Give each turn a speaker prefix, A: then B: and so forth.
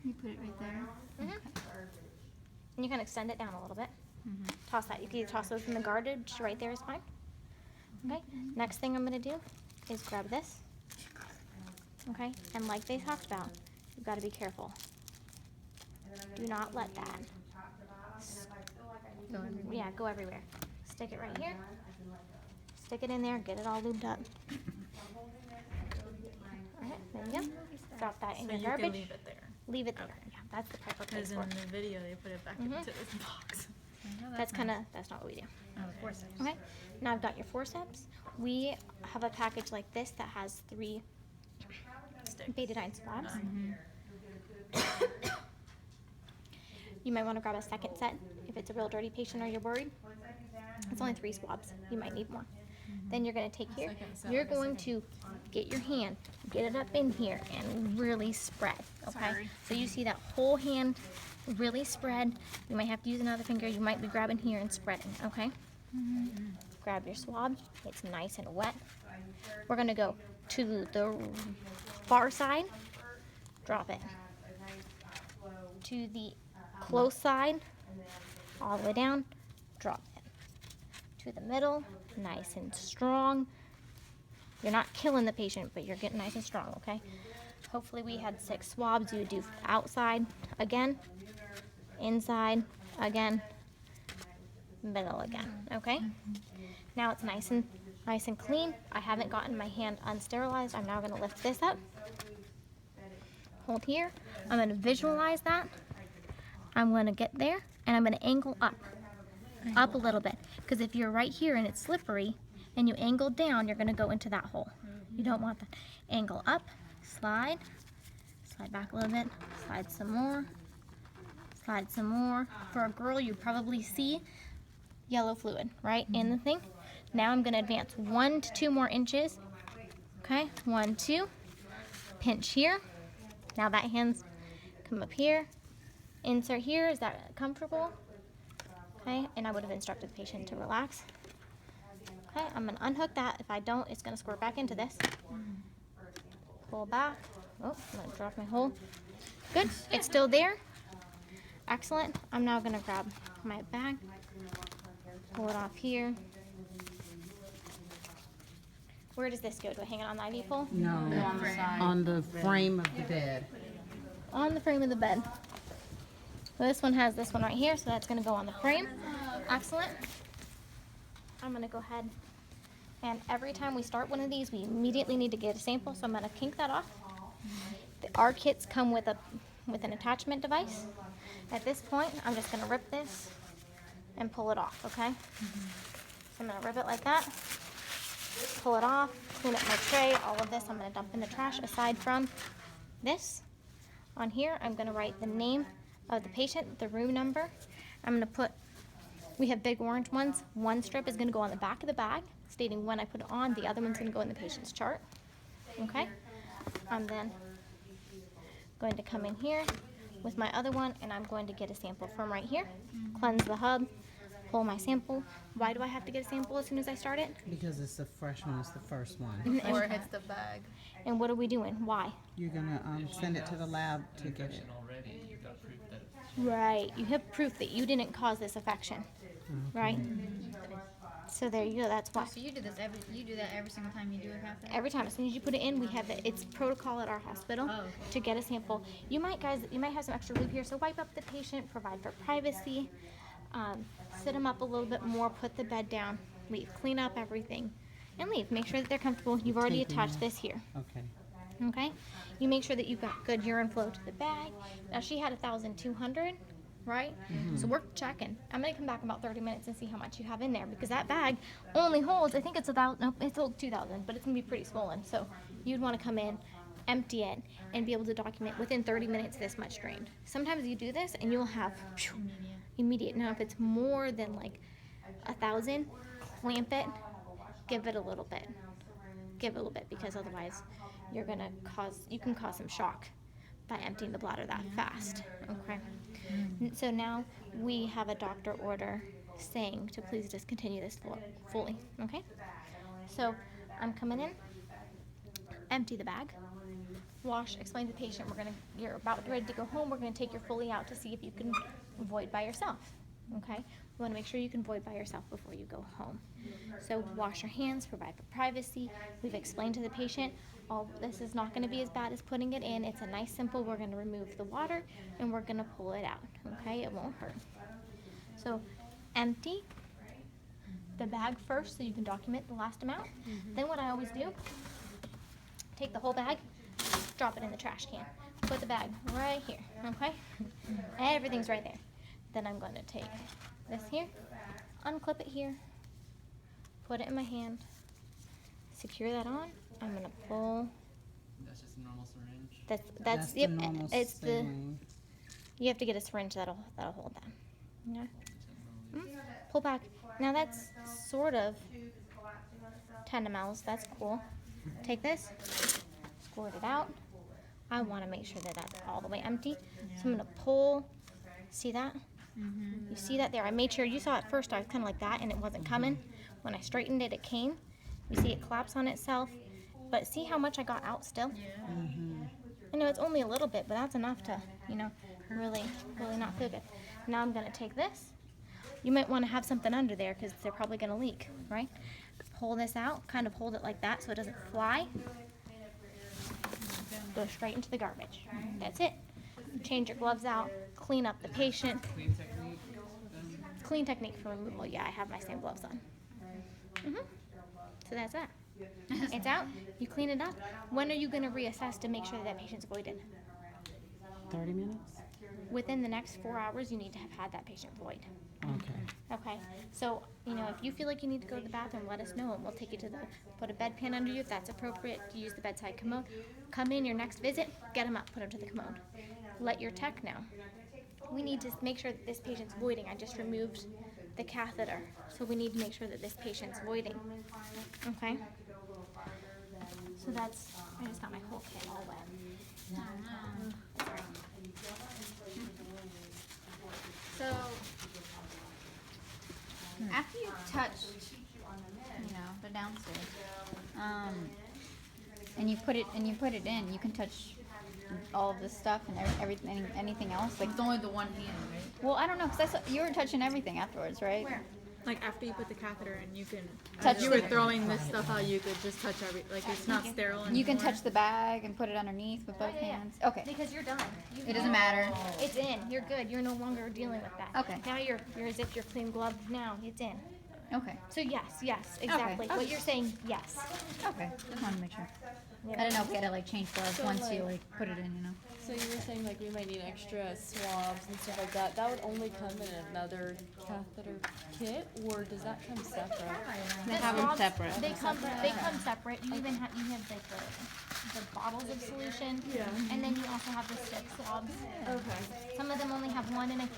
A: You put it right there.
B: Mm-hmm. And you can extend it down a little bit. Toss that. You can either toss those in the garbage right there is fine. Okay. Next thing I'm going to do is grab this. Okay. And like they talked about, you've got to be careful. Do not let that
A: Go everywhere.
B: yeah, go everywhere. Stick it right here. Stick it in there. Get it all lubed up. All right. There you go. Drop that in
C: So
B: your
C: you
B: garbage.
C: can leave it there.
B: Leave it there.
C: Okay.
B: Yeah, that's the proper
C: Because
B: place
C: in
B: for it.
C: the video they put it back into this box.
B: That's not what we do.
A: Oh, forceps.
B: Okay. Now I've got your forceps. We have a package like this that has 3 betadine swabs. You might want to grab a second set if it's a real dirty patient or you're worried. It's only 3 swabs. You might need more. Then you're going to take here. You're going to get your hand, get it up in here, and really spread. Okay.
C: Sorry.
B: So you see that whole hand really spread. You might have to use another finger. You might be grabbing here and spreading. Okay. Grab your swab. It's nice and wet. We're going to go to the far side. Drop it. To the close side, all the way down, drop it. To the middle, nice and strong. You're not killing the patient, but you're getting nice and strong, okay? Hopefully we had 6 swabs. You would do outside again, inside again, middle again, okay? Now it's nice and clean. I haven't gotten my hand unsterilized. I'm now gonna lift this up. Hold here. I'm gonna visualize that. I'm gonna get there and I'm gonna angle up a little bit. Because if you're right here and it's slippery and you angle down, you're gonna go into that hole. You don't want that. Angle up, slide back a little bit, slide some more. For a girl, you probably see yellow fluid, right, in the thing. Now I'm gonna advance 1 to 2 more inches. Okay, 1, 2, pinch here. Now that hand's come up here, insert here. Is that comfortable? Okay, and I would have instructed the patient to relax. Okay, I'm gonna unhook that. If I don't, it's gonna squirt back into this. Pull back. Oh, I'm gonna drop my hole. Good, it's still there. Excellent. I'm now gonna grab my bag, pull it off here. Where does this go? Do I hang it on the IV pole?
D: No, on the frame of the bed.
B: On the frame of the bed. So this one has this one right here, so that's going to go on the frame. Excellent. I'm going to go ahead and every time we start one of these, we immediately need to get a sample, so I'm going to kink that off. Our kits come with an attachment device. At this point, I'm just going to rip this and pull it off, okay? So I'm going to rip it like that. Pull it off, clean up my tray, all of this I'm going to dump in the trash. Aside from this, on here I'm going to write the name of the patient, the room number. I'm going to put, we have big orange ones. One strip is going to go on the back of the bag, stating when I put it on. The other one's going to go in the patient's chart. Okay? I'm then going to come in here with my other one, and I'm going to get a sample from right here. Cleanse the hub. Pull my sample. Why do I have to get a sample as soon as I start it?
D: Because it's the fresh one, it's the first one.
C: Or it hits the bag.
B: And what are we doing? Why?
D: You're gonna send it to the lab to get it.
E: Already, you've got proof that
B: Right. You have proof that you didn't cause this affection. Right? So there you go. That's why.
A: So you do that every single time you do a catheter?
B: Every time, as soon as you put it in, we have it. It's protocol at our hospital to get a sample. You might have some extra lube here, so wipe up the patient, provide for privacy, sit them up a little bit more, put the bed down, leave, clean up everything, and leave. Make sure that they're comfortable. You've already attached this here.
D: Okay.
B: Okay? You make sure that you've got good urine flow to the bag. Now she had 1,200, right? So we're checking. I'm gonna come back in about 30 minutes and see how much you have in there, because that bag only holds, I think it's it's 2,000, but it's gonna be pretty swollen. So you'd want to come in, empty it, and be able to document within 30 minutes this much drained. Sometimes you do this and you'll have immediate. Now if it's more than like 1,000, clamp it, give it a little bit. Give it a little bit, because otherwise you can cause some shock by emptying the bladder that fast. Okay. So now we have a doctor order saying to please discontinue this fully. Okay. So I'm coming in, empty the bag, wash, explain to the patient, you're about ready to go home, we're gonna take your Foley out to see if you can void by yourself, okay? We wanna make sure you can void by yourself before you go home. So wash your hands, provide for privacy. We've explained to the patient, this is not gonna be as bad as putting it in. It's a nice simple, we're gonna remove the water and we're gonna pull it out, okay? It won't hurt. So empty the bag first so you can document the last amount. Then what I always do, take the whole bag, drop it in the trash can. Put the bag right here, okay? Everything's right there. Then I'm gonna take this here, unclip it here, put it in my hand, secure that on. I'm gonna pull.
E: That's just a normal syringe.
B: That's
D: the
B: yep.
D: normal
B: It's the.
D: saline.
B: You have to get a syringe that'll hold that. Yeah. Pull back. Now that's sort of 10 mLs. That's cool. Take this, squirt it out. I want to make sure that that's all the way empty. So I'm gonna pull. See that? You see that there? I made sure you saw it first. I was kind of like that, and it wasn't coming. When I straightened it, it came. You see it collapse on itself. But see how much I got out still? I know it's only a little bit, but that's enough to, really not feel good. Now I'm gonna take this. You might want to have something under there because they're probably gonna leak, right? Pull this out, kind of hold it like that so it doesn't fly. Go straight into the garbage. That's it. Change your gloves out, clean up the patient.
E: Clean technique.
B: Clean technique for removal. Yeah, I have my same gloves on. So that's that. It's out. You clean it up. When are you going to reassess to make sure that patient's voided?
D: 30 minutes?
B: Within the next 4 hours, you need to have had that patient void.
D: Okay.
B: Okay. So, if you feel like you need to go to the bathroom, let us know and we'll take you to put a bedpan under you if that's appropriate to use the bedside commode. Come in your next visit, get him up, put him to the commode. Let your tech know. We need to make sure that this patient's voiding. I just removed the catheter, so we need to make sure that this patient's voiding. Okay? So that's, I just got my whole kit all wet.
A: So after you touched, the downstairs, and you put it in, you can touch all of this stuff and everything, anything else. Like
C: It's only the one hand, right?
A: well, I don't know, because you were touching everything afterwards, right?
B: Where?
C: Like after you put the catheter in, you can
A: Touch
C: as you were
A: the-
C: throwing this stuff out, you could just touch it's not sterile anymore.
A: You can touch the bag and put it underneath with both
B: Yeah.
A: hands. Okay.
B: Because you're done.
A: It doesn't matter.
B: It's in. You're good. You're no longer dealing with that.
A: Okay.
B: Now you're as if you're clean gloved now. It's in.
A: Okay.
B: So yes, exactly.
A: Okay.
B: What you're saying, yes.
A: Okay. Just wanted to make sure. I don't know if we had to change gloves
F: So,
A: once you
F: like-
A: put it in,
F: So you were saying we might need extra swabs and stuff like that. That would only come in another catheter kit, or does that come separate?
B: They
D: have them separate.
B: They come separate. You even have like the bottles of solution.
F: Yeah.
B: And then you also have the stick swabs.
F: Okay.
B: Some of them only have one in a kit.